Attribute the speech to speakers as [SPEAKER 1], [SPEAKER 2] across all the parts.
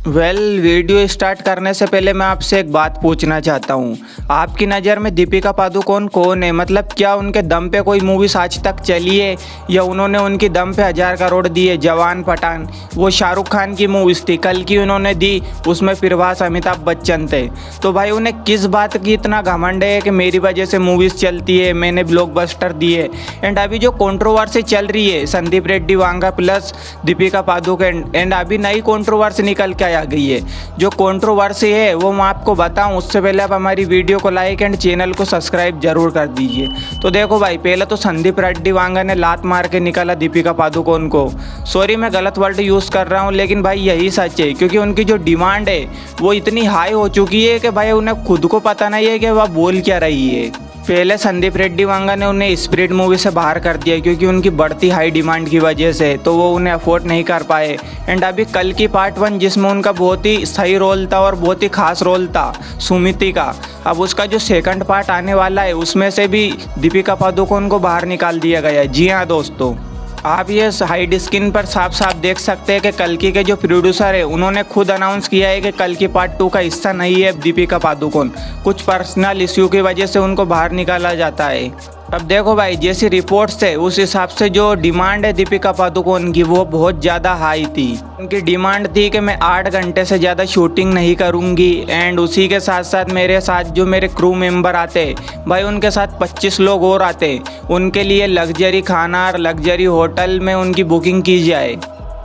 [SPEAKER 1] Video start करने से पहले मैं आपसे एक बात पूछना चाहता हूँ। आपकी नज़र में दीपिका पादुकोण कौन है? मतलब क्या उनके दम पे कोई मूवीज आज तक चली है या उन्होंने उनकी दम पे 1000 करोड़ दिए? जवान, पठान, वो शाहरुख खान की मूवीज़ थी, कल की उन्होंने दी, उसमें प्रभास, अमिताभ बच्चन थे। तो भाई उन्हें किस बात की इतना घमंड है कि मेरी वजह से मूवीज़ चलती है, मैंने ब्लॉकबस्टर दिए। एंड अभी जो कंट्रोवर्सी चल रही है संदीप रेड्डी वांगा प्लस दीपिका पादुकोण, एंड अभी नई कंट्रोवर्सी निकल के आ गई है। जो कंट्रोवर्सी है वो मैं आपको बताऊं उससे पहले आप हमारी वीडियो को लाइक एंड चैनल को सब्सक्राइब जरूर कर दीजिए। तो देखो भाई, पहले तो संदीप रेड्डी वांगा ने लात मार के निकाला दीपिका पादुकोण को। सॉरी मैं गलत वर्ड यूज़ कर रहा हूँ, लेकिन भाई यही सच है, क्योंकि उनकी जो डिमांड है वो इतनी हाई हो चुकी है कि भाई उन्हें खुद को पता नहीं है कि वह बोल क्या रही है। पहले संदीप रेड्डी वांगा ने उन्हें स्पिरिट मूवी से बाहर कर दिया क्योंकि उनकी बढ़ती हाई डिमांड की वजह से, तो वो उन्हें अफोर्ड नहीं कर पाए। एंड अभी कल की पार्ट 1 जिसमें उनका बहुत ही सही रोल था और बहुत ही खास रोल था सुमिति का, अब उसका जो सेकंड पार्ट आने वाला है उसमें से भी दीपिका पादुकोण को बाहर निकाल दिया गया है। जी हाँ दोस्तों, आप ये हाइड स्क्रीन पर साफ साफ देख सकते हैं कि कल्कि के जो प्रोड्यूसर है उन्होंने खुद अनाउंस किया है कि कल्कि पार्ट 2 का हिस्सा नहीं है दीपिका पादुकोण। कुछ पर्सनल इश्यू की वजह से उनको बाहर निकाला जाता है। अब देखो भाई, जैसी रिपोर्ट्स है उस हिसाब से जो डिमांड है दीपिका पादुकोण की वो बहुत ज़्यादा हाई थी। उनकी डिमांड थी कि मैं 8 घंटे से ज़्यादा शूटिंग नहीं करूँगी, एंड उसी के साथ साथ मेरे साथ जो मेरे क्रू मेंबर आते भाई उनके साथ 25 लोग और आते, उनके लिए लग्जरी खाना और लग्जरी होटल में उनकी बुकिंग की जाए,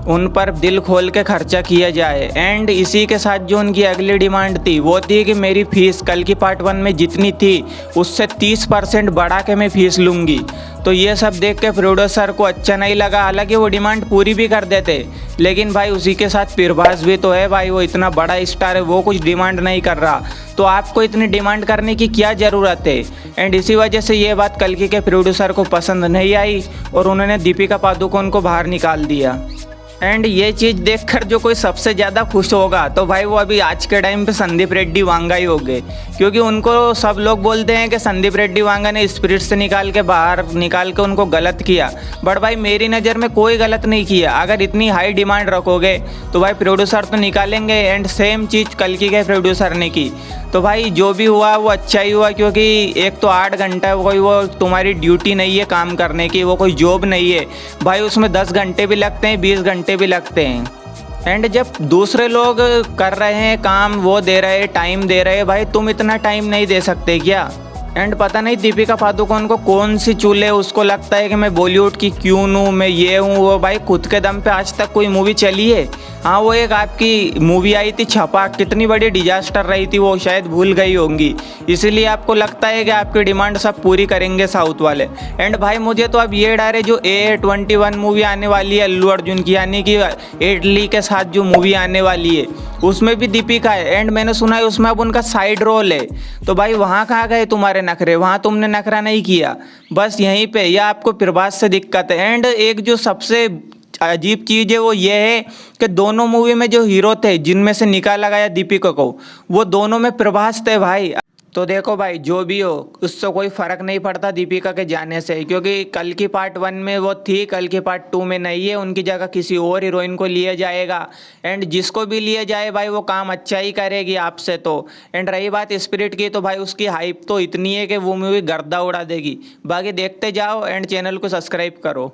[SPEAKER 1] उन पर दिल खोल के खर्चा किया जाए। एंड इसी के साथ जो उनकी अगली डिमांड थी वो थी कि मेरी फ़ीस कल की पार्ट 1 में जितनी थी उससे 30% बढ़ा के मैं फ़ीस लूँगी। तो ये सब देख के प्रोड्यूसर को अच्छा नहीं लगा, हालांकि वो डिमांड पूरी भी कर देते, लेकिन भाई उसी के साथ प्रभास भी तो है भाई, वो इतना बड़ा स्टार है, वो कुछ डिमांड नहीं कर रहा, तो आपको इतनी डिमांड करने की क्या ज़रूरत है? एंड इसी वजह से ये बात कल्कि के प्रोड्यूसर को पसंद नहीं आई और उन्होंने दीपिका पादुकोण को बाहर निकाल दिया। एंड ये चीज़ देखकर जो कोई सबसे ज़्यादा खुश होगा तो भाई वो अभी आज के टाइम पे संदीप रेड्डी वांगा ही हो गए, क्योंकि उनको सब लोग बोलते हैं कि संदीप रेड्डी वांगा ने स्पिरिट से निकाल के उनको गलत किया। बट भाई मेरी नज़र में कोई गलत नहीं किया। अगर इतनी हाई डिमांड रखोगे तो भाई प्रोड्यूसर तो निकालेंगे, एंड सेम चीज़ कल्कि के प्रोड्यूसर ने की। तो भाई जो भी हुआ वो अच्छा ही हुआ, क्योंकि एक तो 8 घंटा कोई वो तुम्हारी ड्यूटी नहीं है काम करने की, वो कोई जॉब नहीं है भाई, उसमें 10 घंटे भी लगते हैं, 20 घंटे भी लगते हैं। एंड जब दूसरे लोग कर रहे हैं काम, वो दे रहे हैं, टाइम दे रहे हैं, भाई तुम इतना टाइम नहीं दे सकते क्या? एंड पता नहीं दीपिका पादुकोण को कौन सी चूल है, उसको लगता है कि मैं बॉलीवुड की क्यों हूँ, मैं ये हूँ वो। भाई खुद के दम पे आज तक कोई मूवी चली है? हाँ, वो एक आपकी मूवी आई थी छपाक, कितनी बड़ी डिजास्टर रही थी, वो शायद भूल गई होंगी, इसीलिए आपको लगता है कि आपकी डिमांड सब पूरी करेंगे साउथ वाले। एंड भाई मुझे तो अब ये डर है, जो A21 मूवी आने वाली है अल्लू अर्जुन की, यानी कि एटली के साथ जो मूवी आने वाली है उसमें भी दीपिका है, एंड मैंने सुना है उसमें अब उनका साइड रोल है। तो भाई वहाँ कहाँ गए तुम्हारे नखरे? वहाँ तुमने नखरा नहीं किया, बस यहीं पे, या आपको प्रभास से दिक्कत है। एंड एक जो सबसे अजीब चीज़ है वो ये है कि दोनों मूवी में जो हीरो थे जिनमें से निकाला गया दीपिका को, वो दोनों में प्रभास थे भाई। तो देखो भाई, जो भी हो उससे कोई फ़र्क नहीं पड़ता दीपिका के जाने से, क्योंकि कल की पार्ट 1 में वो थी, कल की पार्ट 2 में नहीं है, उनकी जगह किसी और हीरोइन को लिया जाएगा। एंड जिसको भी लिया जाए भाई वो काम अच्छा ही करेगी आपसे तो। एंड रही बात स्पिरिट की, तो भाई उसकी हाइप तो इतनी है कि वो मूवी गर्दा उड़ा देगी। बाकी देखते जाओ एंड चैनल को सब्सक्राइब करो।